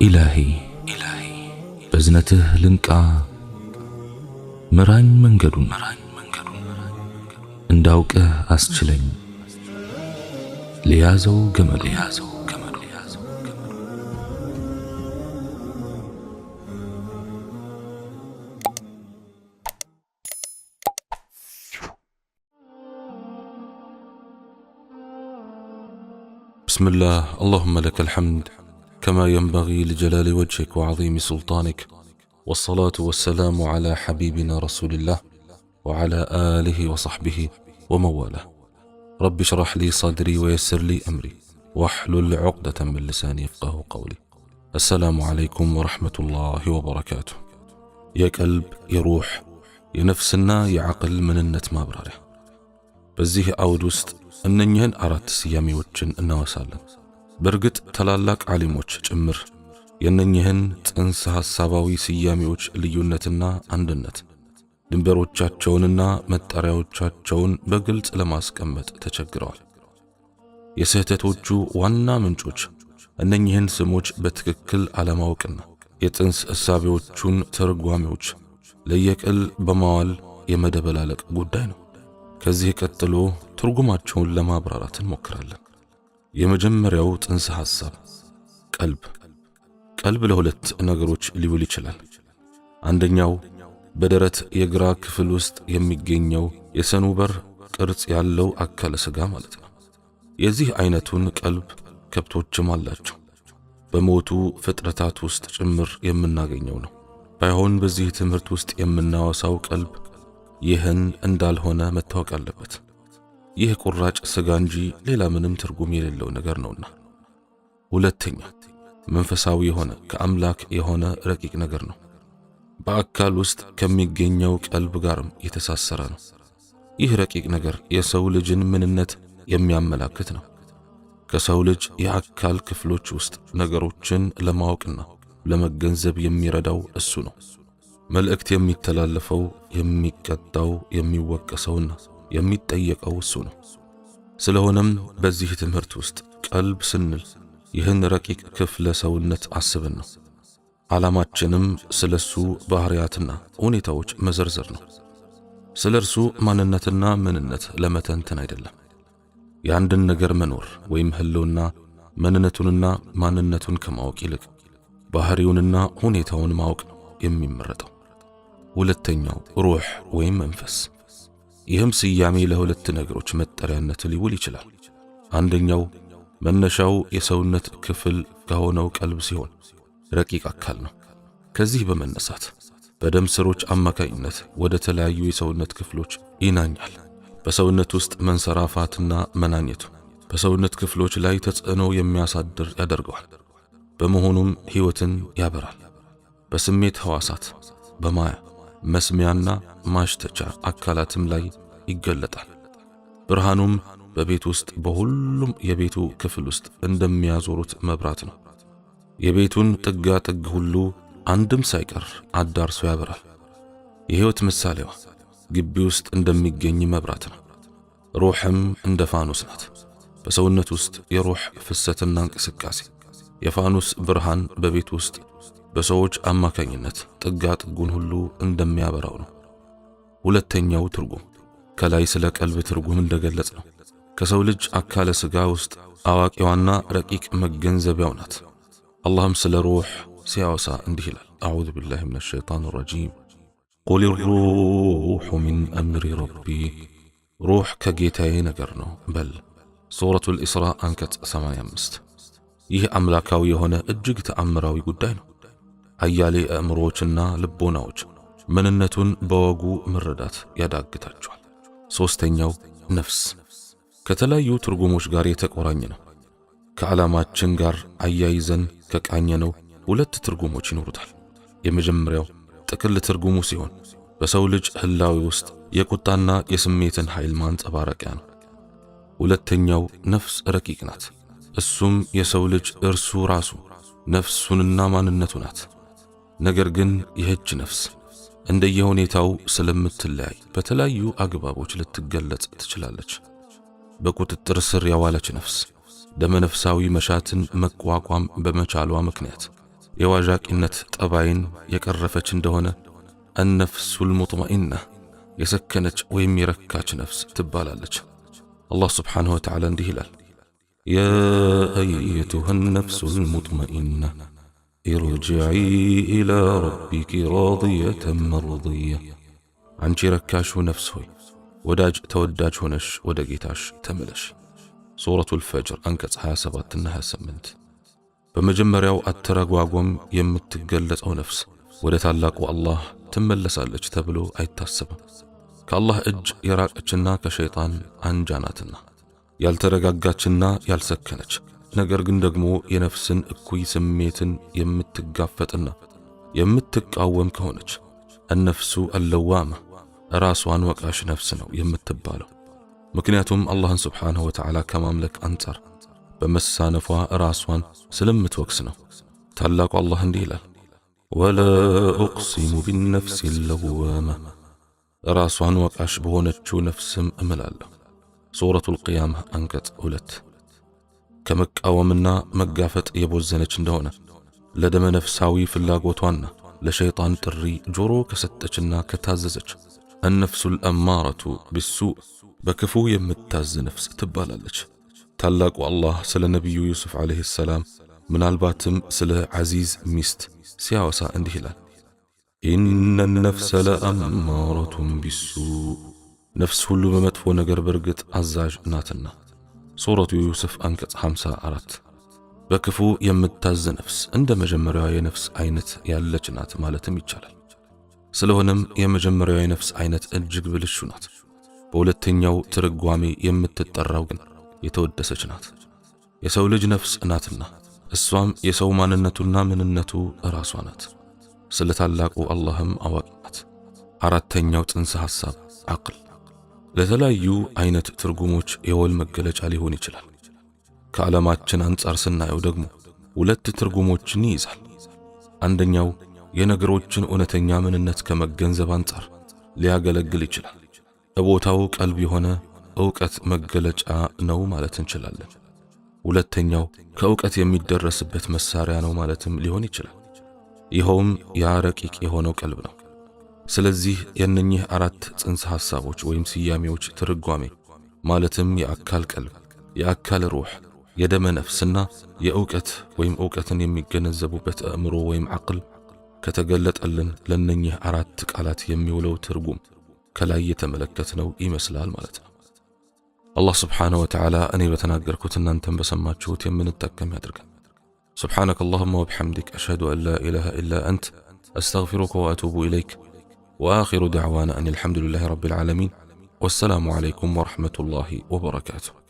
إلهي بزنته لنكا مران منجدون انداوك أسجلين ليازو جمل بسم الله. اللهم لك الحمد كما ينبغي لجلال وجهك وعظيم سلطانك، والصلاة والسلام على حبيبنا رسول الله وعلى آله وصحبه ومواله. رب اشرح لي صدري ويسر لي أمري واحلل عقدة من لساني يفقه قولي. السلام عليكم ورحمة الله وبركاته. يا قلب يا روح يا نفسنا يا عقل من النت ما براره بزيه አውድ ውስጥ እነኚህን አራት ስያሜዎችን እናወሳለን። በእርግጥ ታላላቅ ዓሊሞች ጭምር የእነኚህን ጽንሰ ሐሳባዊ ስያሜዎች ልዩነትና አንድነት ድንበሮቻቸውንና መጣሪያዎቻቸውን በግልጽ ለማስቀመጥ ተቸግረዋል። የስህተቶቹ ዋና ምንጮች እነኚህን ስሞች በትክክል አለማወቅና የጽንሰ ሐሳቢዎቹን ትርጓሜዎች ለየቅል በማዋል የመደበላለቅ ጉዳይ ነው። ከዚህ ቀጥሎ ትርጉማቸውን ለማብራራት እንሞክራለን። የመጀመሪያው ጽንሰ ሐሳብ ቀልብ ለሁለት ነገሮች ሊውል ይችላል። አንደኛው በደረት የግራ ክፍል ውስጥ የሚገኘው የሰኑበር ቅርጽ ያለው አካለ ሥጋ ማለት ነው። የዚህ አይነቱን ቀልብ ከብቶችም አላቸው። በሞቱ ፍጥረታት ውስጥ ጭምር የምናገኘው ነው። ባይሆን በዚህ ትምህርት ውስጥ የምናወሳው ቀልብ ይህን እንዳልሆነ መታወቅ አለበት። ይህ ቁራጭ ሥጋ እንጂ ሌላ ምንም ትርጉም የሌለው ነገር ነውና። ሁለተኛ መንፈሳዊ የሆነ ከአምላክ የሆነ ረቂቅ ነገር ነው። በአካል ውስጥ ከሚገኘው ቀልብ ጋርም የተሳሰረ ነው። ይህ ረቂቅ ነገር የሰው ልጅን ምንነት የሚያመላክት ነው። ከሰው ልጅ የአካል ክፍሎች ውስጥ ነገሮችን ለማወቅና ለመገንዘብ የሚረዳው እሱ ነው። መልእክት የሚተላለፈው የሚቀጣው የሚወቀሰውና የሚጠየቀው እሱ ነው። ስለሆነም በዚህ ትምህርት ውስጥ ቀልብ ስንል ይህን ረቂቅ ክፍለ ሰውነት አስበን ነው። ዓላማችንም ስለሱ ባህሪያትና ሁኔታዎች መዘርዘር ነው። ስለ እርሱ ማንነትና ምንነት ለመተንተን አይደለም። የአንድን ነገር መኖር ወይም ህልውና ምንነቱንና ማንነቱን ከማወቅ ይልቅ ባህሪውንና ሁኔታውን ማወቅ ነው የሚመረጠው። ሁለተኛው ሩህ ወይም መንፈስ። ይህም ስያሜ ለሁለት ነገሮች መጠሪያነት ሊውል ይችላል። አንደኛው መነሻው የሰውነት ክፍል ከሆነው ቀልብ ሲሆን ረቂቅ አካል ነው። ከዚህ በመነሳት በደም ስሮች አማካኝነት ወደ ተለያዩ የሰውነት ክፍሎች ይናኛል። በሰውነት ውስጥ መንሰራፋትና መናኘቱ በሰውነት ክፍሎች ላይ ተጽዕኖ የሚያሳድር ያደርገዋል። በመሆኑም ሕይወትን ያበራል። በስሜት ሕዋሳት በማያ መስሚያና ማሽተቻ አካላትም ላይ ይገለጣል። ብርሃኑም በቤት ውስጥ በሁሉም የቤቱ ክፍል ውስጥ እንደሚያዞሩት መብራት ነው። የቤቱን ጥጋ ጥግ ሁሉ አንድም ሳይቀር አዳርሶ ያበራል። የሕይወት ምሳሌዋ ግቢ ውስጥ እንደሚገኝ መብራት ነው። ሩህም እንደ ፋኖስ ናት። በሰውነት ውስጥ የሩህ ፍሰትና እንቅስቃሴ የፋኖስ ብርሃን በቤት ውስጥ በሰዎች አማካኝነት ጥጋ ጥጉን ሁሉ እንደሚያበራው ነው። ሁለተኛው ትርጉም ከላይ ስለ ቀልብ ትርጉም እንደገለጽ ነው ከሰው ልጅ አካለ ሥጋ ውስጥ አዋቂዋና ረቂቅ መገንዘቢያው ናት። አላህም ስለ ሩህ ሲያወሳ እንዲህ ይላል፣ አዑዙ ቢላሂ ሚነ ሸይጣን ረጂም ቁል ሩሑ ሚን አምሪ ረቢ፣ ሩህ ከጌታዬ ነገር ነው በል። ሱረቱል ኢስራ አንቀጽ 85። ይህ አምላካዊ የሆነ እጅግ ተአምራዊ ጉዳይ ነው። አያሌ አእምሮዎችና ልቦናዎች ምንነቱን በወጉ መረዳት ያዳግታቸዋል። ሶስተኛው ነፍስ ከተለያዩ ትርጉሞች ጋር የተቆራኘ ነው። ከዓላማችን ጋር አያይዘን ከቃኘነው ሁለት ትርጉሞች ይኖሩታል። የመጀመሪያው ጥቅል ትርጉሙ ሲሆን በሰው ልጅ ህላዊ ውስጥ የቁጣና የስሜትን ኃይል ማንጸባረቂያ ነው። ሁለተኛው ነፍስ ረቂቅ ናት። እሱም የሰው ልጅ እርሱ ራሱ ነፍሱንና ማንነቱ ናት። ነገር ግን ይህች ነፍስ እንደየሁኔታው ስለምትለያይ በተለያዩ አግባቦች ልትገለጽ ትችላለች። በቁጥጥር ስር ያዋለች ነፍስ ደመነፍሳዊ መሻትን መቋቋም በመቻሏ ምክንያት የዋዣቂነት ጠባይን የቀረፈች እንደሆነ አነፍሱል ሙጥመኢና የሰከነች ወይም የረካች ነፍስ ትባላለች። አላህ ስብሓንሁ ወተዓላ እንዲህ ይላል፣ ያ አየቱሃ ነፍሱል ሙጥመኢና ኢርጅዒ ኢላ ረቢኪ ራዲየተን መርዲያ። አንቺ ረካሹ ነፍስ ሆይ ወዳጅ ተወዳጅ ሆነሽ ወደ ጌታሽ ተመለሽ። ሱረቱል ፈጅር አንቀጽ 27 እና 28። በመጀመሪያው አተረጓጎም የምትገለጸው ነፍስ ወደ ታላቁ አላህ ትመለሳለች ተብሎ አይታሰብም። ከአላህ እጅ የራቀችና ከሸይጣን አንጃ ናትና ያልተረጋጋችና ያልሰከነች፣ ነገር ግን ደግሞ የነፍስን እኩይ ስሜትን የምትጋፈጥና የምትቃወም ከሆነች አነፍሱ አለዋማ ራሷን ወቃሽ ነፍስ ነው የምትባለው። ምክንያቱም አላህን ስብሓንሁ ወተዓላ ከማምለክ አንጻር በመሳነፏ ራሷን ስለምትወቅስ ነው። ታላቁ አላህ እንዲህ ይላል፣ ወላ ኡቅሲሙ ቢነፍሲ ለዋማ፣ ራሷን ወቃሽ በሆነችው ነፍስም እምላለሁ። ሱረቱል ቂያማ አንቀጽ 2። ከመቃወምና መጋፈጥ የቦዘነች እንደሆነ ለደመ ነፍሳዊ ፍላጎቷና ለሸይጣን ጥሪ ጆሮ ከሰጠችና ከታዘዘች አነፍሱል አማረቱ ቢሱእ በክፉ የምታዝ ነፍስ ትባላለች። ታላቁ አላህ ስለ ነቢዩ ዩሱፍ ዓለይሂ ሰላም ምናልባትም ስለ ዓዚዝ ሚስት ሲያወሳ እንዲህ ይላል፣ ኢነ ነፍሰ ለአማረቱን ቢሱእ፣ ነፍስ ሁሉ በመጥፎ ነገር በርግጥ አዛዥ ናትና። ሱረቱ ዩሱፍ አንቀጽ 54። በክፉ የምታዝ ነፍስ እንደ መጀመሪያዋ የነፍስ አይነት ያለች ናት ማለትም ይቻላል። ስለሆነም የመጀመሪያዋ የነፍስ አይነት እጅግ ብልሹ ናት። በሁለተኛው ትርጓሜ የምትጠራው ግን የተወደሰች ናት። የሰው ልጅ ነፍስ ናትና እሷም የሰው ማንነቱና ምንነቱ ራሷ ናት። ስለ ታላቁ አላህም አዋቂ ናት። አራተኛው ጽንሰ ሐሳብ አቅል ለተለያዩ አይነት ትርጉሞች የወል መገለጫ ሊሆን ይችላል። ከዓለማችን አንጻር ስናየው ደግሞ ሁለት ትርጉሞችን ይይዛል። አንደኛው የነገሮችን እውነተኛ ምንነት ከመገንዘብ አንጻር ሊያገለግል ይችላል። በቦታው ቀልብ የሆነ ዕውቀት መገለጫ ነው ማለት እንችላለን። ሁለተኛው ከዕውቀት የሚደረስበት መሳሪያ ነው ማለትም ሊሆን ይችላል። ይኸውም ያ ረቂቅ የሆነው ቀልብ ነው። ስለዚህ የእነኚህ አራት ጽንሰ ሐሳቦች ወይም ስያሜዎች ትርጓሜ ማለትም የአካል ቀልብ፣ የአካል ሩህ፣ የደመ ነፍስና የዕውቀት ወይም ዕውቀትን የሚገነዘቡበት አእምሮ ወይም ዓቅል ከተገለጠልን ለእነኚህ አራት ቃላት የሚውለው ትርጉም ከላይ የተመለከትነው ይመስላል ማለት ነው። አላህ ስብሓንሁ ወተዓላ እኔ በተናገርኩት እናንተን በሰማችሁት የምንጠቀም ያድርገን። سبحانك اللهم وبحمدك أشهد أن لا إله إلا أنت أستغفرك وأتوب إليك وآخر دعوانا أن الحمد لله رب العالمين والسلام عليكم ورحمة الله وبركاته.